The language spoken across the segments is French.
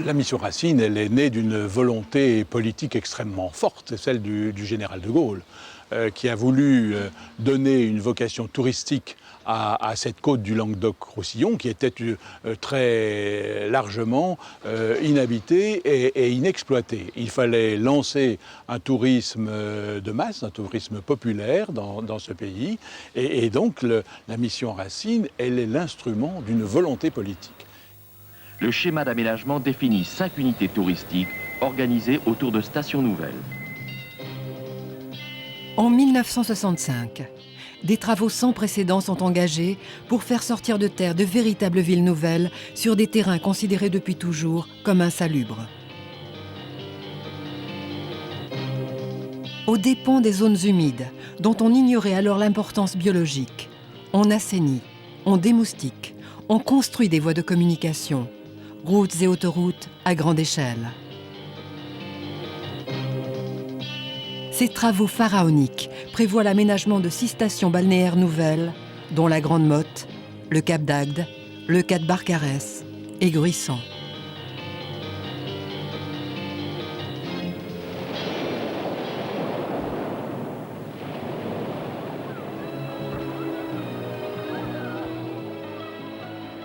La mission Racine, elle est née d'une volonté politique extrêmement forte, c'est celle du général de Gaulle, qui a voulu donner une vocation touristique à cette côte du Languedoc-Roussillon, qui était très largement inhabitée et inexploitée. Il fallait lancer un tourisme de masse, un tourisme populaire dans ce pays, et donc la mission Racine, elle est l'instrument d'une volonté politique. Le schéma d'aménagement définit 5 unités touristiques organisées autour de stations nouvelles. En 1965, des travaux sans précédent sont engagés pour faire sortir de terre de véritables villes nouvelles sur des terrains considérés depuis toujours comme insalubres. Aux dépens des zones humides, dont on ignorait alors l'importance biologique, on assainit, on démoustique, on construit des voies de communication, routes et autoroutes à grande échelle. Ces travaux pharaoniques prévoient l'aménagement de 6 stations balnéaires nouvelles, dont la Grande Motte, le Cap d'Agde, le Cap Barcarès et Gruissant.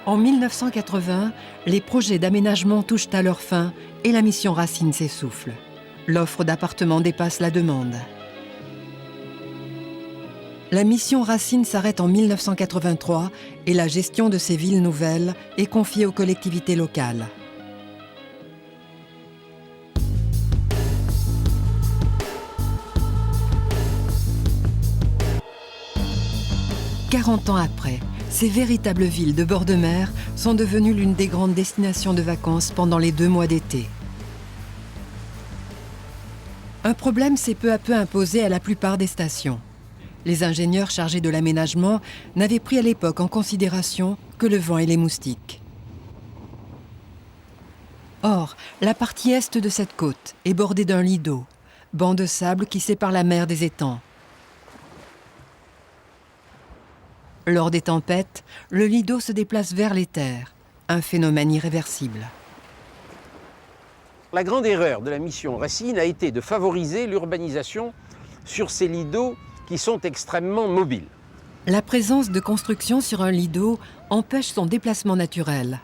En 1980, les projets d'aménagement touchent à leur fin et la mission Racine s'essouffle. L'offre d'appartements dépasse la demande. La mission Racine s'arrête en 1983 et la gestion de ces villes nouvelles est confiée aux collectivités locales. « 40 ans après, ces véritables villes de bord de mer sont devenues l'une des grandes destinations de vacances pendant les 2 mois d'été. Un problème s'est peu à peu imposé à la plupart des stations. Les ingénieurs chargés de l'aménagement n'avaient pris à l'époque en considération que le vent et les moustiques. Or, la partie est de cette côte est bordée d'un lit d'eau, banc de sable qui sépare la mer des étangs. Lors des tempêtes, le lit d'eau se déplace vers les terres, un phénomène irréversible. La grande erreur de la mission Racine a été de favoriser l'urbanisation sur ces lits d'eau qui sont extrêmement mobiles. La présence de constructions sur un lit d'eau empêche son déplacement naturel.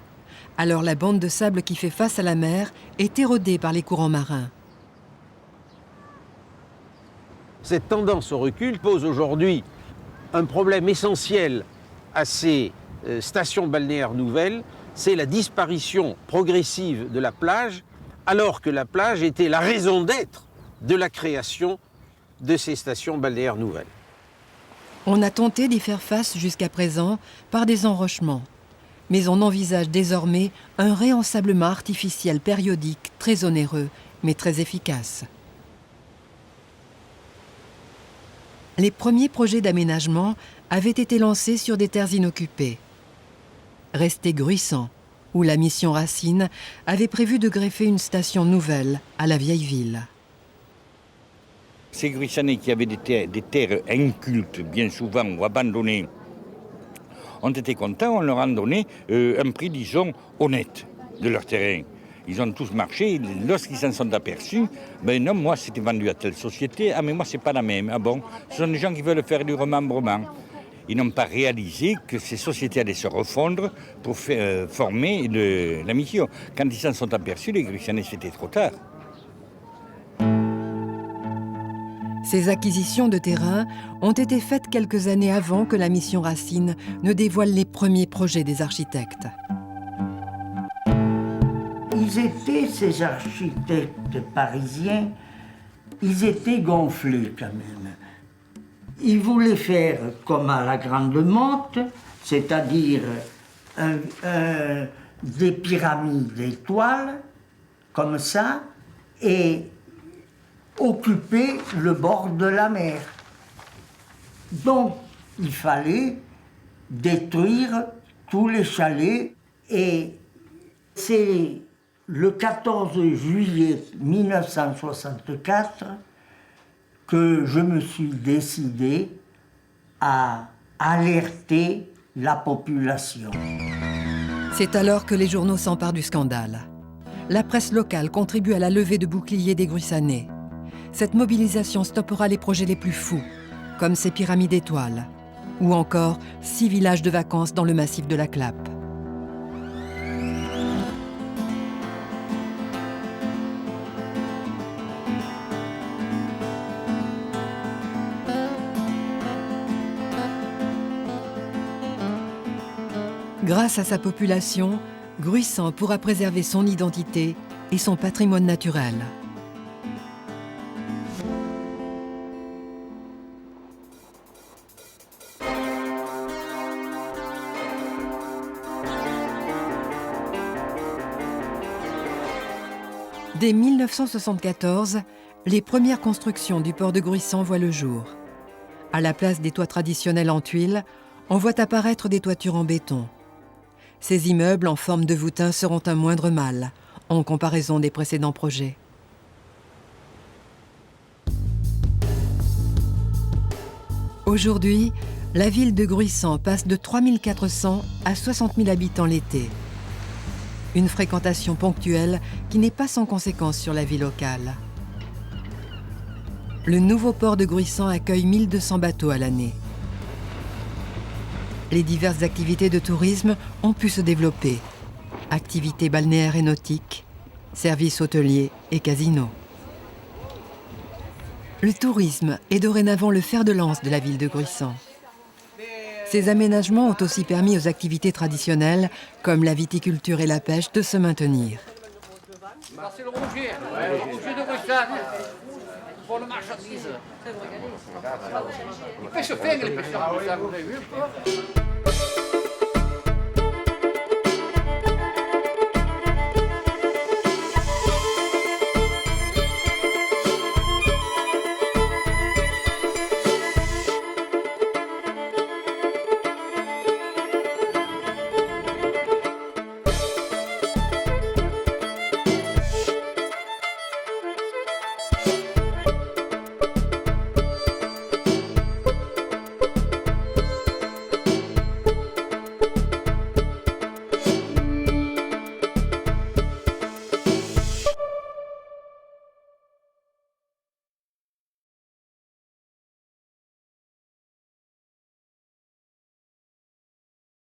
Alors la bande de sable qui fait face à la mer est érodée par les courants marins. Cette tendance au recul pose aujourd'hui un problème essentiel à ces stations balnéaires nouvelles, c'est la disparition progressive de la plage, alors que la plage était la raison d'être de la création de ces stations balnéaires nouvelles. On a tenté d'y faire face jusqu'à présent par des enrochements, mais on envisage désormais un réensablement artificiel périodique très onéreux, mais très efficace. Les premiers projets d'aménagement avaient été lancés sur des terres inoccupées. Restait Gruissant, où la mission Racine avait prévu de greffer une station nouvelle à la vieille ville. Ces Gruissanais qui avaient des terres incultes, bien souvent, ou abandonnées, ont été contents, on leur a donné un prix, disons, honnête de leur terrain. Ils ont tous marché, lorsqu'ils s'en sont aperçus, ben non, moi c'était vendu à telle société, ah mais moi c'est pas la même, ah bon, ce sont des gens qui veulent faire du remembrement. Ils n'ont pas réalisé que ces sociétés allaient se refondre pour former la mission. Quand ils s'en sont aperçus, les Gruissanais, c'était trop tard. Ces acquisitions de terrain ont été faites quelques années avant que la mission Racine ne dévoile les premiers projets des architectes. Ils étaient, ces architectes parisiens, ils étaient gonflés quand même. Ils voulaient faire comme à la Grande Motte, c'est-à-dire des pyramides d'étoiles, comme ça, et occuper le bord de la mer. Donc, il fallait détruire tous les chalets et c'est le 14 juillet 1964 que je me suis décidé à alerter la population. C'est alors que les journaux s'emparent du scandale. la presse locale contribue à la levée de boucliers des Gruissanais. Cette mobilisation stoppera les projets les plus fous, comme ces pyramides étoiles, ou encore 6 villages de vacances dans le massif de la Clappe. Grâce à sa population, Gruissan pourra préserver son identité et son patrimoine naturel. Dès 1974, les premières constructions du port de Gruissan voient le jour. À la place des toits traditionnels en tuiles, on voit apparaître des toitures en béton. Ces immeubles en forme de voûtin seront un moindre mal, en comparaison des précédents projets. Aujourd'hui, la ville de Gruissan passe de 3 400 à 60 000 habitants l'été. Une fréquentation ponctuelle qui n'est pas sans conséquence sur la vie locale. Le nouveau port de Gruissan accueille 1200 bateaux à l'année. Les diverses activités de tourisme ont pu se développer. Activités balnéaires et nautiques, services hôteliers et casinos. Le tourisme est dorénavant le fer de lance de la ville de Gruissan. Ces aménagements ont aussi permis aux activités traditionnelles, comme la viticulture et la pêche, de se maintenir. C'est le rougier, le rougier de Gruissan, pour le marchandise. Les pêches fins, les pêcheurs de Gruissan, vous avez vu?